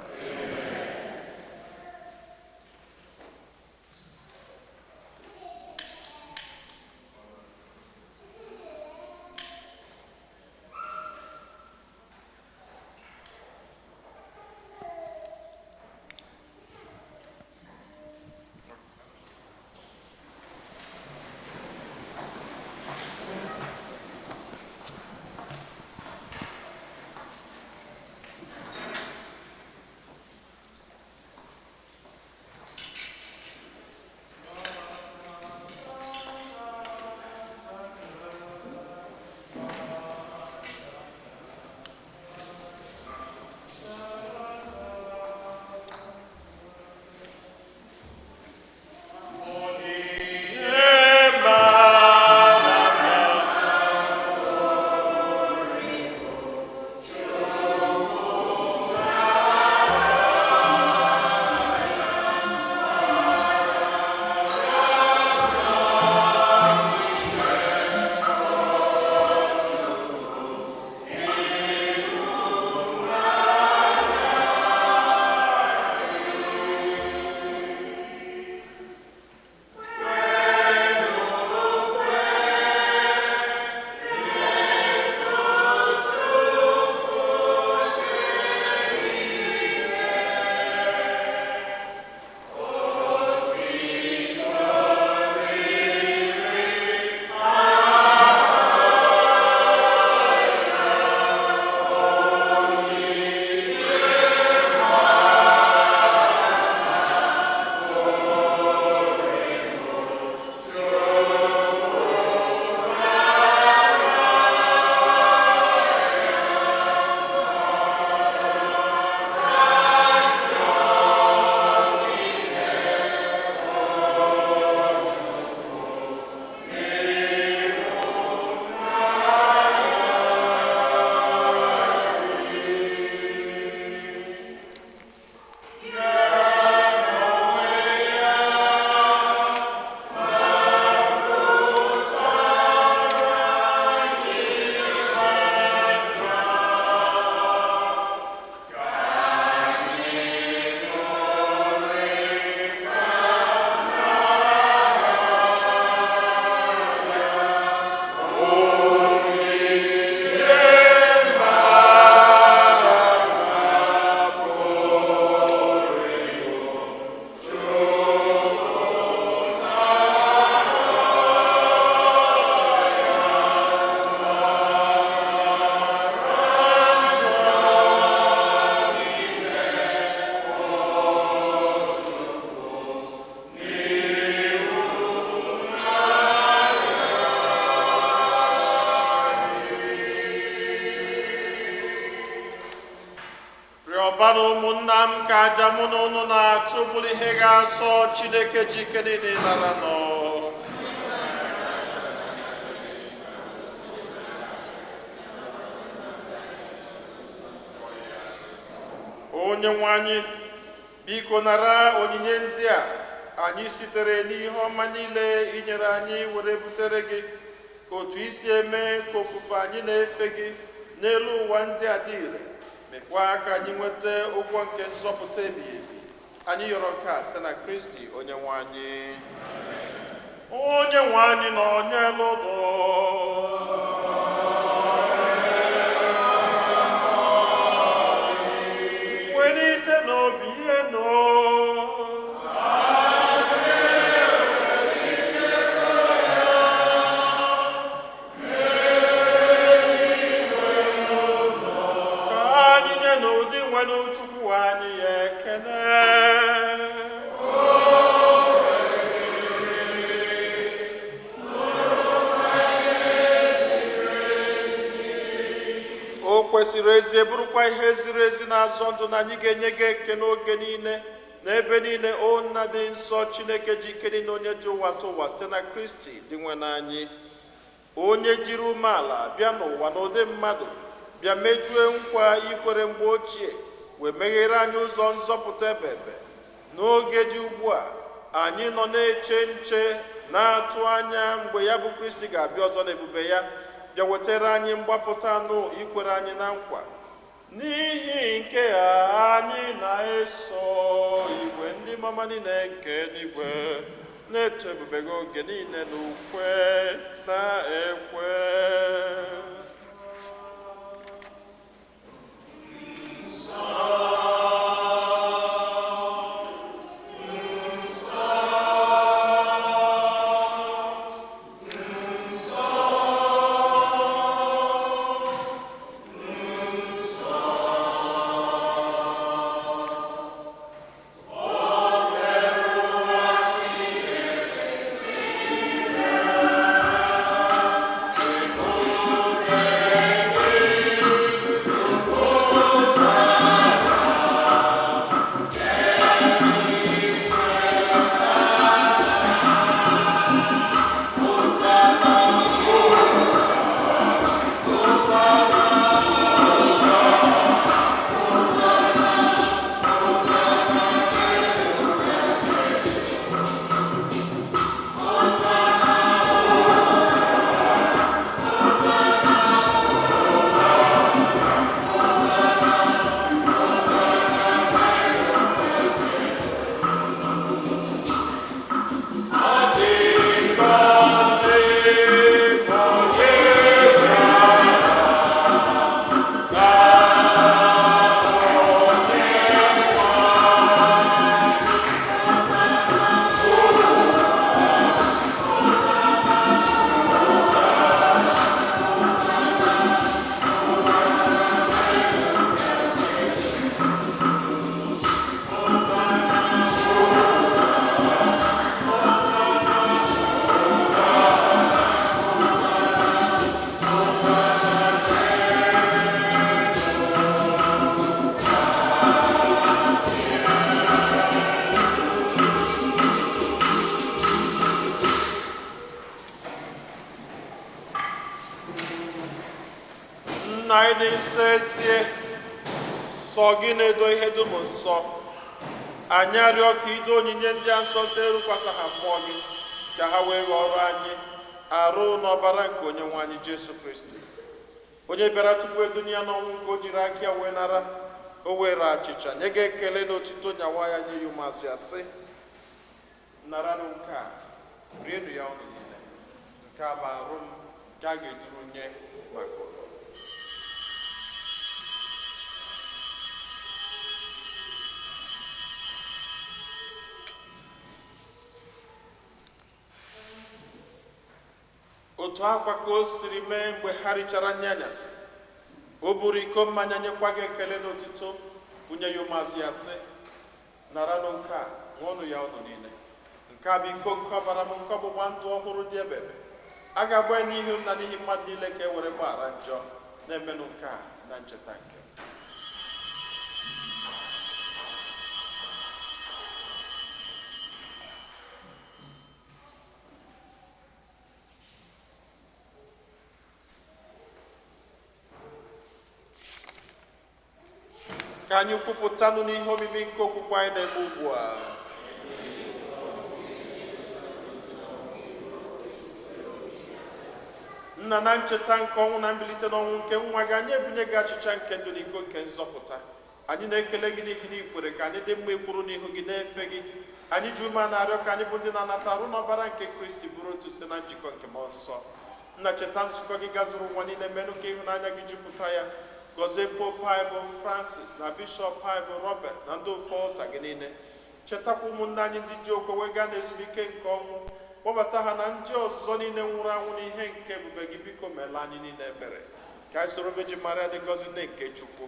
ọbara ụmụnna m ka aja mụ na unu na-achụ bụrụ ihe ga-asọ Chineke jike niile lara nọ. Onye nwe anyị, biko nara onyinye ndị a anyị sitere n'ihe ọma niile inyere anyị were butere gị, otu isi eme ka ofufe anyị na-efe gị n'elu ụwa ndị a dị ire. Mekwa ka anyị nweta ụgwọ nke nzọpụta ebighị ebi. Anyị yọrọ nke a site na Kristi onye nwe anyị. Onye nwe anyị nọ n'elu ụdọ. Welite n'obi ihe nọ. Chukwu anyị ekene. kwesịrị ezi bụrụkwa ihe ziri ezi na-azọ ndụ, na anyị ga-enye gị eke n'oge niile na ebe niile, o nna dị nsọ, Chineke ji ike niile, onye ji ụwa tụ ụwa site na Kristi dị nwe n'anyị, onye jiri umeala bịa n'ụwa n'ụdị mmadụ, bịa mejue nkwa ikwere mgbe ochie, wee meghere anyị ụzọ nzọpụta ebebe. N'oge dị ugbu a, anyị nọ na-eche nche, na-atụ anya mgbe ya bụ Kristi ga-abịa ọzọ n'ebube ya, bịa wetara anyị mgbapụta anụ ikwere anyị na nkwa. N'ihi nke a, anyị na-eso igwe ndị mama niile nke n'igwe na-eto ebube gị oge niile n'ukwe na-ekwe. Nna anyị dị nsọ ezie, sọ gị na-edo ihe dum nsọ. Anyị arịọ ka ido onyinye ndị a nsọ site erukwasa ha mmụọ gị, ka ha wee ghọrọ anyị arụ n'ọbara nke onye nwe anyị Jesu Kristi, onye bịara tupu edunye ya n'ọnwụ, nke o jiri aka ya wee nara. O were achịcha nye gị ekele na otito, nyawa ya nye ya ụmụazụ ya, sị, naranụ nke a, rienụ ya ọnụ niile, nke a bụ arụ m nke a ga-eduru nye maka ụlọ. Otu akwa ka o siri mee mgbe ha richara nri anyasị, o buru iko mmanya nyekwa gị ekele n'otito, bunye ya ụmụazụ ya, sị, naranụ nke a, ṅụọnụ ya ọnụ niile, nke a bụ iko nke ọbara m, nke ọgbụgba ndụ ọhụrụ dị ebebe, a ga-agba ya n'ihi m na n'ihi mmadụ niile, ka e were gbaghara njọ. Na-emenụ nke a na ncheta nke m. Ka anyị kwupụtanụ n'ihe omimi nke okwukwe anyị na-eme ugbu a. Nna, na ncheta nke ọnwụ na mbilite n'ọnwụ nke nwa gị, anyị ebunye gị achịcha nke ndụ na iko nke nzọpụta. Anyị na-ekele gị n'ihi na ikwere ka anyị dị mma ikwuru n'ihu gị na-efe gị. Anyị ji ume na-arịọ ka anyị bụ ndị na-anata arụ n'ọbara nke Kristi bụrụ otu site na njikọ nke mmụọ nsọ. Nna, cheta nzukọ gị gazuru ụwa niile, menụ ka ịhụnanya gị jupụta ya. Gọzie Pope anyị bụ Francis na Bishọp anyị bụ Robert na ndị ofe ọlta gị niile. Chetakwa ụmụnne anyị ndị ji okwe wee gaa n'ezumike nke ọnwụ, kpọbata ha na ndị ọzọ niile nwụrụ anwụ n'ihe nke ebube gị. Biko meela anyị niile ebere, ka anyị soro Virgin Maria dị ngọzi nne nke Chukwu,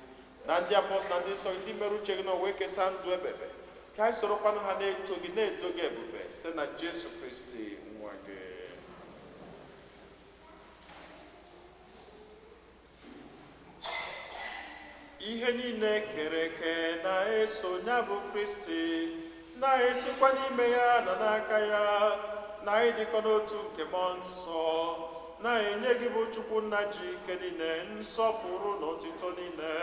na ndị apọstọl na ndị nsọ gị, ndị mere uche gị na wee keta ndụ ebebe. Ka anyị sorokwanụ ha na-eto gị, na-edo gị ebube site na Jesu Kristi nwa gị. ihe niile kere eke na-eso ya bụ Kristi, na-esikwa n'ime ya na n'aka ya, na ịdịkọ n'otu nke mmụọ nsọ, na-enye gị bụ Chukwu nna ji ike niile, nsọpụrụ na otito niile,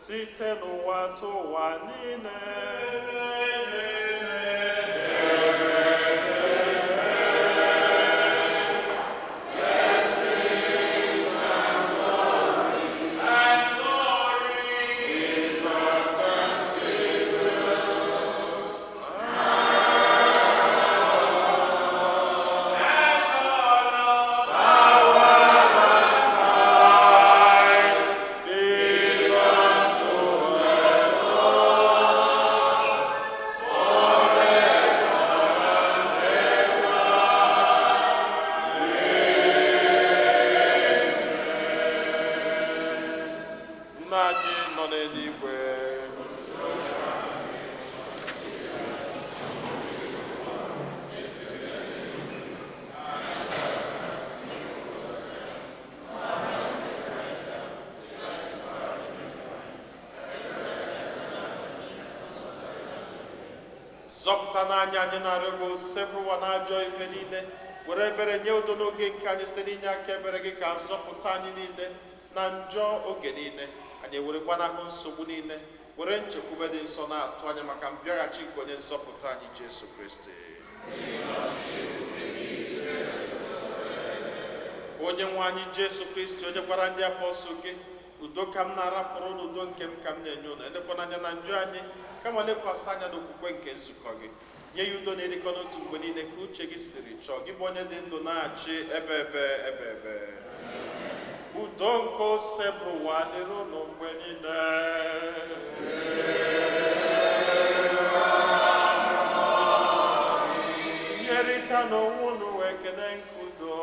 site n'ụwa tụ ụwa niile. Zọpụta n'anya anyị na-arịọ sepụ ụwa n'ajọ ihe niile, were ebere nye udo n'oge nke anyị site n'inye aka ebere gị ka zọpụta anyị niile na njọ oge niile. Anyị ewerekwa n'ahụ nsogbu niile, were nchekwube dị nsọ na-atụ anya maka mbịaghachi nke onye nzọpụta anyị Jesu Kristi. Onye nwe anyị Jesu Kristi, onye gwara ndị apọstụl gị, udo ka m na-arapụrụ n'udo nke m ka m na-enye unu, elekwana anya na njọ anyị, kama lekwasị anya n'okwukwe nke nzukọ gị. Nye ya udo na-erikọ n'otu mgbe niile ka uche gị siri chọọ, gị bụ onye dị ndụ na-achị ebe ebe. Udo nke ose bụ ụwa dịrị unu mgbe niile. Nyerịta n'onwe unu wee kene nke udo.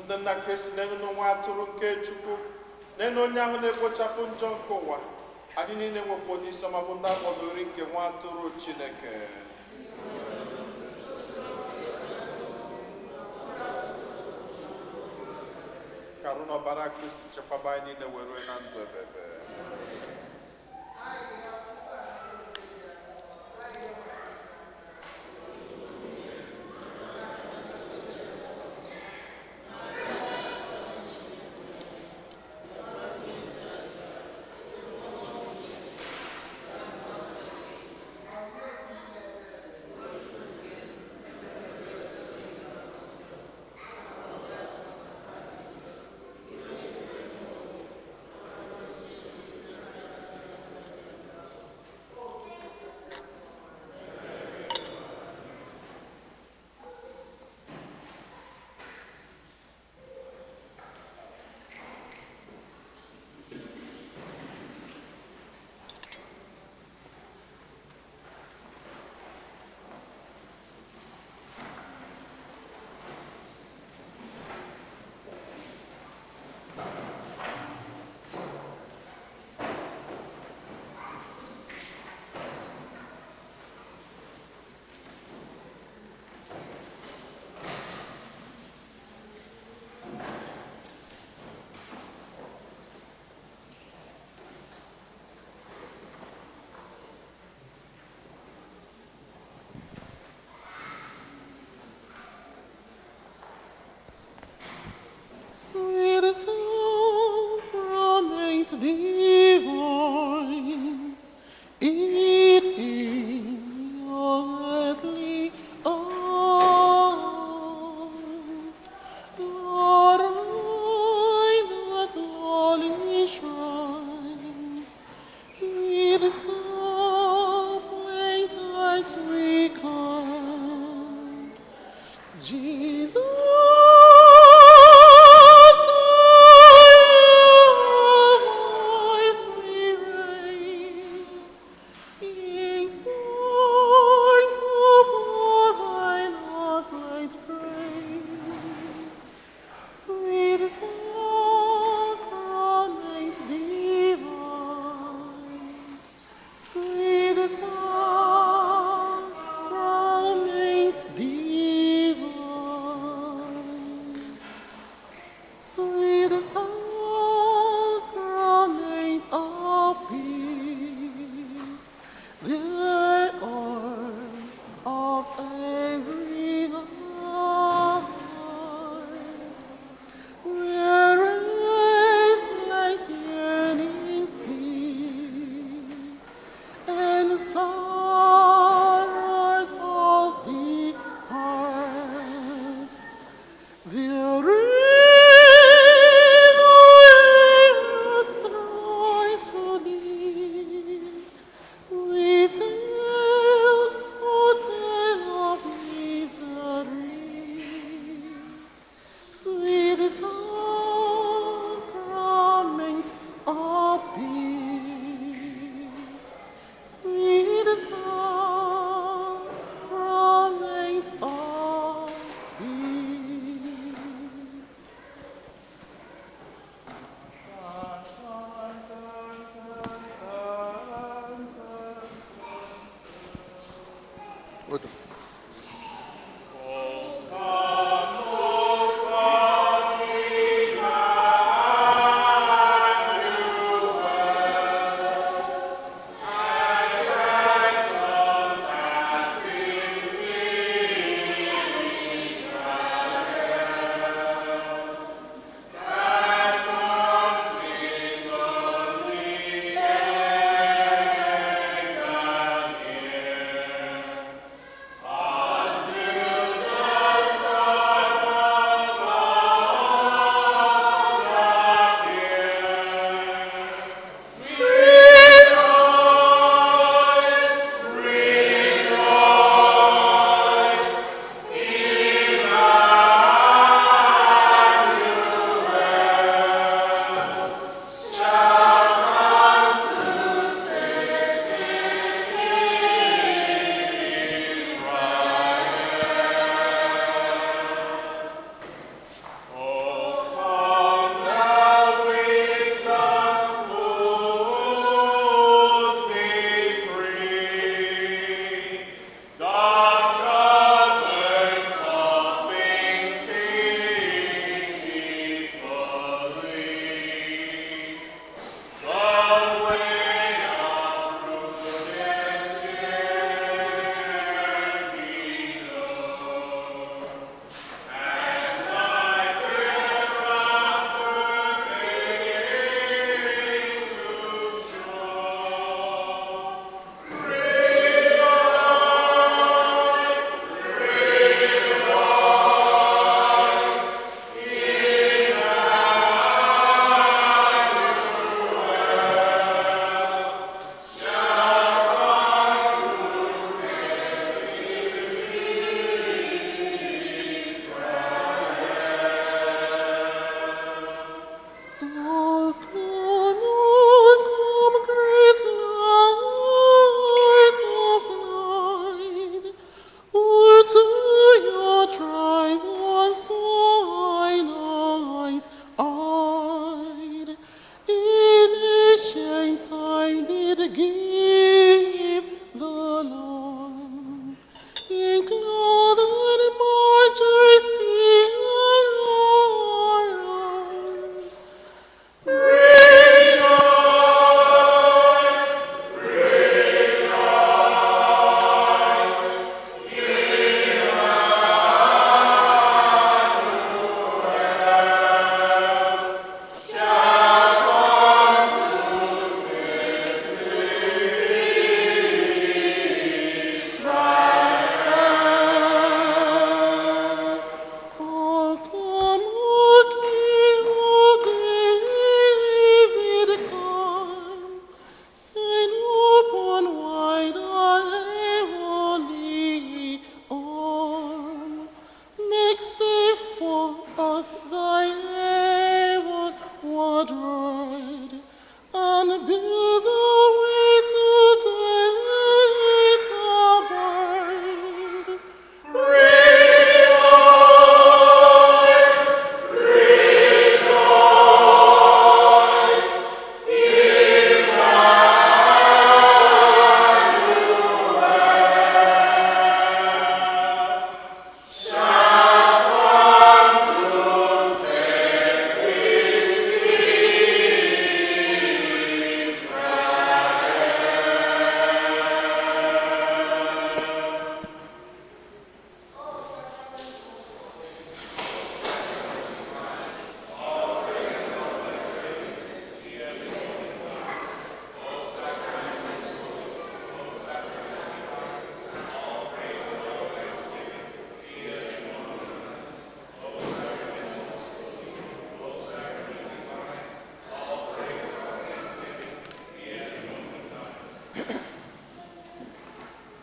ndị nna Kristi n'elu nwa atụrụ nke Chukwu, n'elu onye ahụ na-ekpochapụ njọ nke ụwa, anyị niile nwekwa onye isi ọma bụ ndị akpọdori nke nwa atụrụ Chineke. Ka arụ n'ọbara Kristi chekwaba anyị niile were na ndụ ebebe. Odo.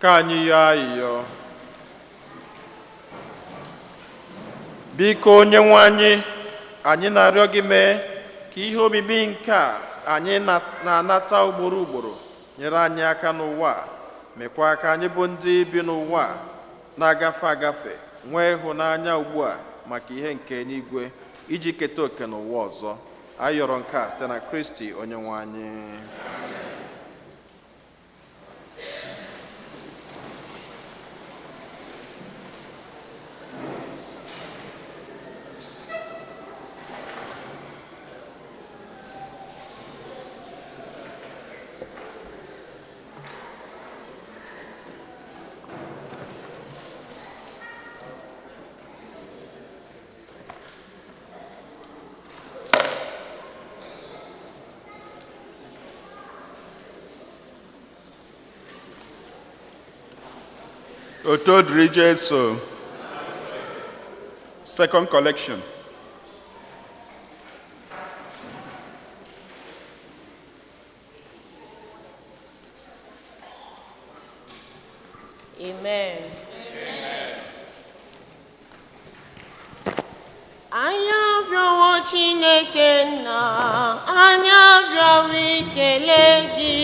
Ka anyị yọọ ayịyọ. Biko Onyenwe anyị na-arịọ gị mee ka ihe obibi nke a anyị na-anata ugboro ugboro nyere anyị aka n'ụwa, mekwa ka anyị bụ ndị bi n'ụwa na-agafe agafe nwee ịhụnanya ugbu a maka ihe nke n'igwe iji keta oke n'ụwa ọzọ. Ayọrọ nke a site na Kristi Onyenwe anyị. Otodri Jesu. Second collection. Amen. Anya bịawo Chineke nna, anya bịawo ikele gị.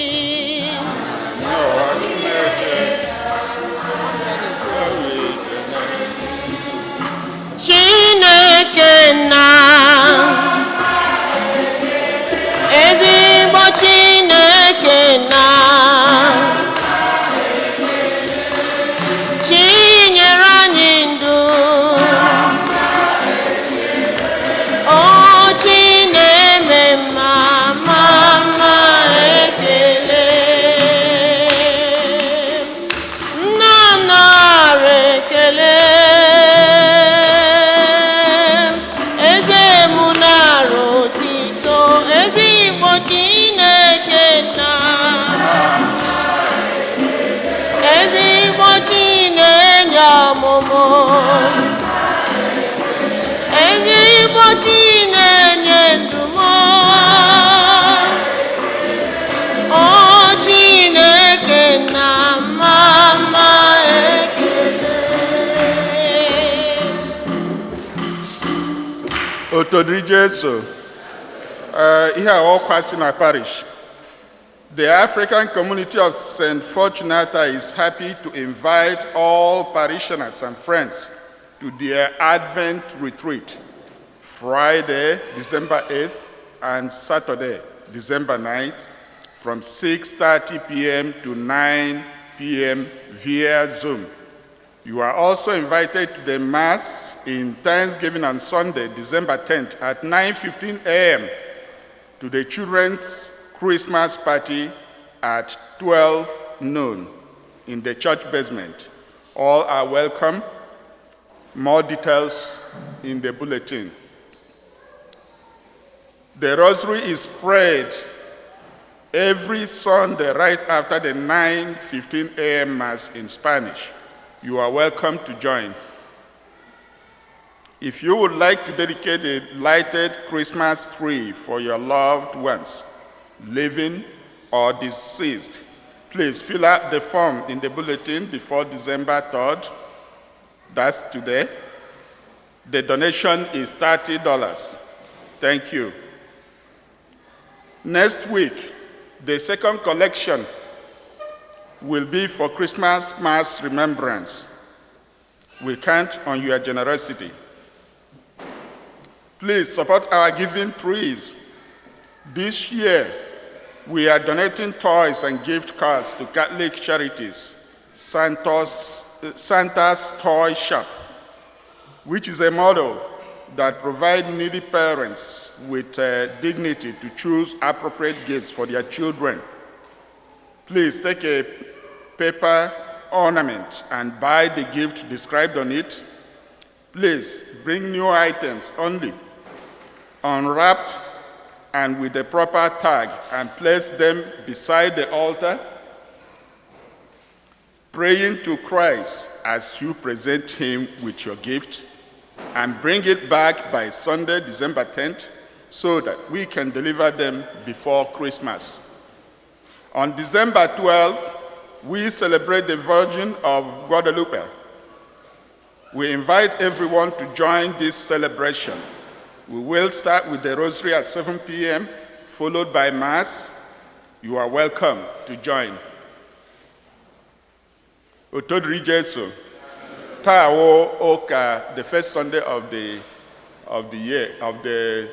Chineke nna, ezigbo Chineke nna, Chinyere anyị ndụ, o Chineme mma mma ekele, nna nara ekele, eze mụ nara otito, ezigbo Chineke nna, ezigbo Chinenye ọmụmụ, ezigbo Chinenye ndụmọ, o Chineke na mma ekele. Otodri Jesu. Ihe a ọkwa si na parish. The African community of St. Fortunata is happy to invite all parishioners and friends to their Advent retreat, Friday, December 8th, and Saturday, December 9th, from 6:30 p.m. to 9 p.m. via Zoom. You are also invited to the Mass in Thanksgiving on Sunday, December 10th at 9:15 a.m. to the children's Christmas party at 12 noon in the church basement. All are welcome. More details in the bulletin. The rosary is prayed every Sunday right after the 9:15 a.m. Mass in Spanish. You are welcome to join. If you would like to dedicate a lighted Christmas tree for your loved ones, living or deceased, please fill out the form in the bulletin before December 3rd. That's today. The donation is $30. Thank you. Next week, the second collection will be for Christmas Mass remembrance. We count on your generosity. Please support our giving trees. This year, we are donating toys and gift cards to Catholic Charities, Santa's Toy Shop, which is a model that provides needy parents with dignity to choose appropriate gifts for their children. Please take a paper ornament and buy the gift described on it. Please bring new items only, unwrapped and with the proper tag, and place them beside the altar, praying to Christ as you present him with your gift, and bring it back by Sunday, December 10th, so that we can deliver them before Christmas. On December 12th, we celebrate the Virgin of Guadalupe. We invite everyone to join this celebration. We will start with the Rosary at 7 p.m., followed by Mass. You are welcome to join. Otodri Jesu. Tawo Oka, the first Sunday of the year, of the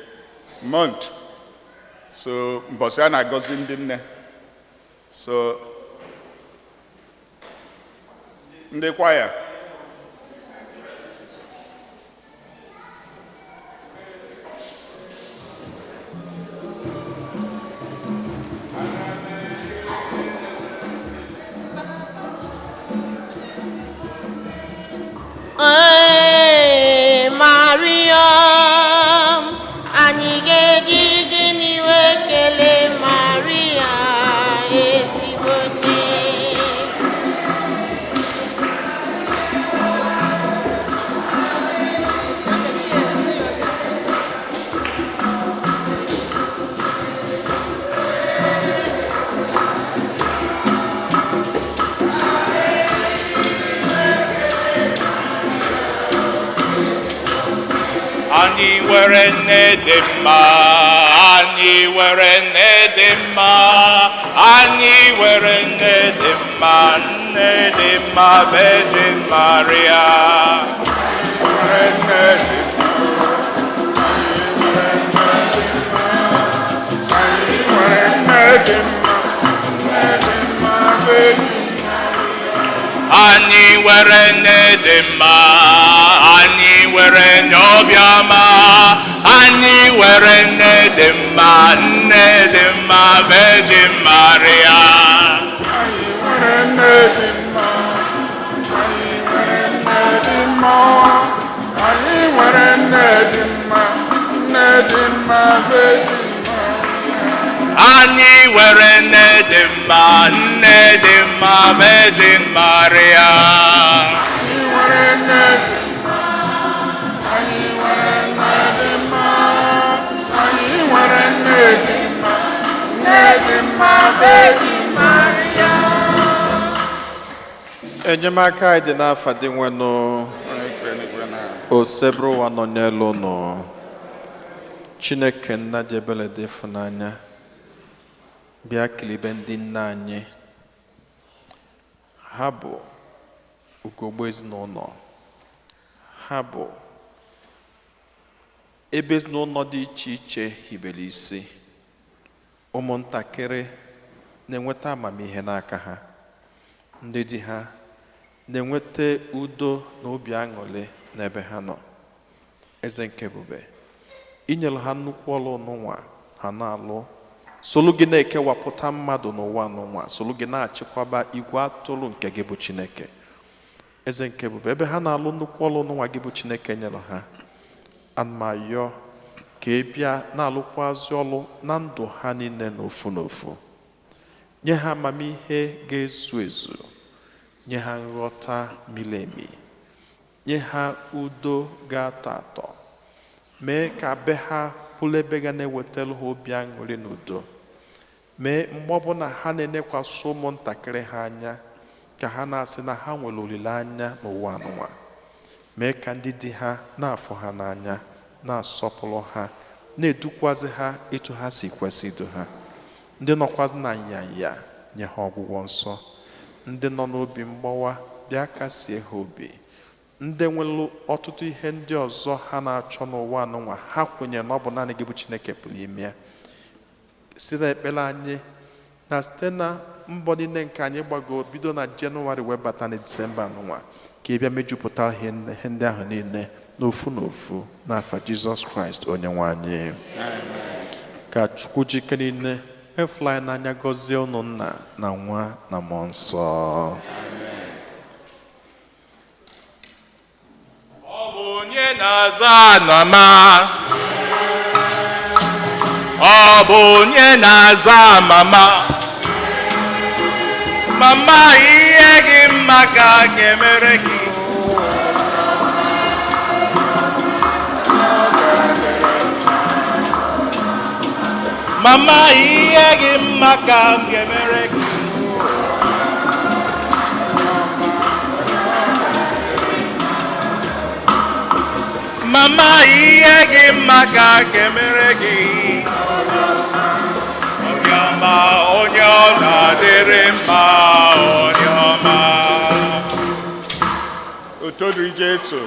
month. So, Mbosana Gozindine. So, in the choir. Maria, anyị ga-eji gịnị wee kelee Maria, ezigbo nne. were nedema, ani were nedema, ani were nedema, nedema Virgin Maria. Ani were nedema, ani were nobiama, ani were nedema, nedema Virgin Maria. Ani were nedema, nedema Virgin. Ani were nedema, nedema Virgin Maria. Ani were nedema, ani were nedema, ani were nedema, nedema Virgin Maria. Enyemaka anyị dị n'afa dị nwenụ osebro ụwa nọ n'elu nọ Chineke nna dị ebere dị ịfụnanya bịa kilibe ndị nna anyị ha bụ ugogbe ezinụlọ ha bụ ebe ezinụlọ dị iche iche hibere isi ụmụntakịrị na-enweta amamihe n'aka ha ndị di ha na-enweta udo na obi aṅụrị n'ebe ha nọ eze nke ebube inyere ha nnukwu ọrụ n'ụwa ha na-alụ solu gị na-ekewapụta mmadụ n'ụwa n'ụwa solu gị na-achịkwaba igwe atụrụ nke gị bụ Chineke eze nke ebube ebe ha na-alụ nnukwu ọrụ n'ụwa gị bụ Chineke nyere ha anamayọ ka ị bịa na-alụkwazị ọrụ na ndụ ha niile n'ofu n'ofu nye ha amamihe ga-ezu ezu nye ha nghọta miri emi nye ha udo ga-atọ atọ mee ka be ha bụrụ ebe ga na-ewetara ha obi aṅụrị na udo mee mgbe ọbụla ha na-enekwasị ụmụntakịrị ha anya ka ha na-asị na ha nwere olileanya n'ụwa anụnwa mee ka ndị di ha na-afụ ha n'anya na-asọpụrụ ha na-edukwazi ha etu ha si kwesị idu ha ndị nọkwazi na nyanya nye ha ọgwụgwọ nsọ ndị nọ n'obi mgbawa bịa kasie ha obi ndị nwere ọtụtụ ihe ndị ọzọ ha na-achọ n'ụwa anụnwa ha kwenyere na ọ bụ naanị gị bụ Chineke pụrụ ime ya site na ekpere anyị na site na mbọ niile nke anyị gbago bido na Jenụwarị wee bata na Disemba anụnwa ka ị bịa mejupụta ihe ndị ahụ niile n'ofu n'ofu n'afa Jizọs Kraịst onye nwe anyị ka Chukwu jike niile efula anyị n'anya gọzie unu nna na nwa na mmụọ nsọ Ọ bụ onye na-aza anama, ọ bụ onye na-aza mama, mama ihe gị mma ka a ga-emere gị. Mama ihe gị mma ka a ga-emere gị. Mama ihe gị mma ka a ga-emere gị. Onye ọma onye ọ na-adịrị mma onye ọma. Otodiri Jesu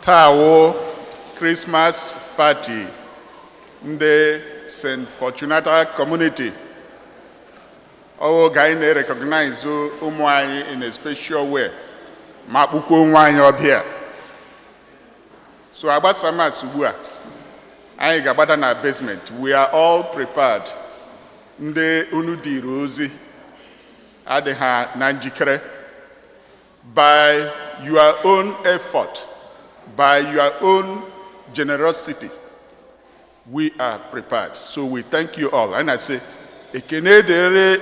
taa wụ Christmas party ndị St. Fortunata Community ọwụ ga anyị na-recognize ụmụ anyị in a special way ma kpụkwa onwe anyị ọbịa so agbasa mas ugbu a anyị ga-agbada na basement. We are all prepared. Ndị unu dịrị ozi adị ha na njikere. By your own effort, by your own generosity, we are prepared. So we thank you all. And I say, ekene dere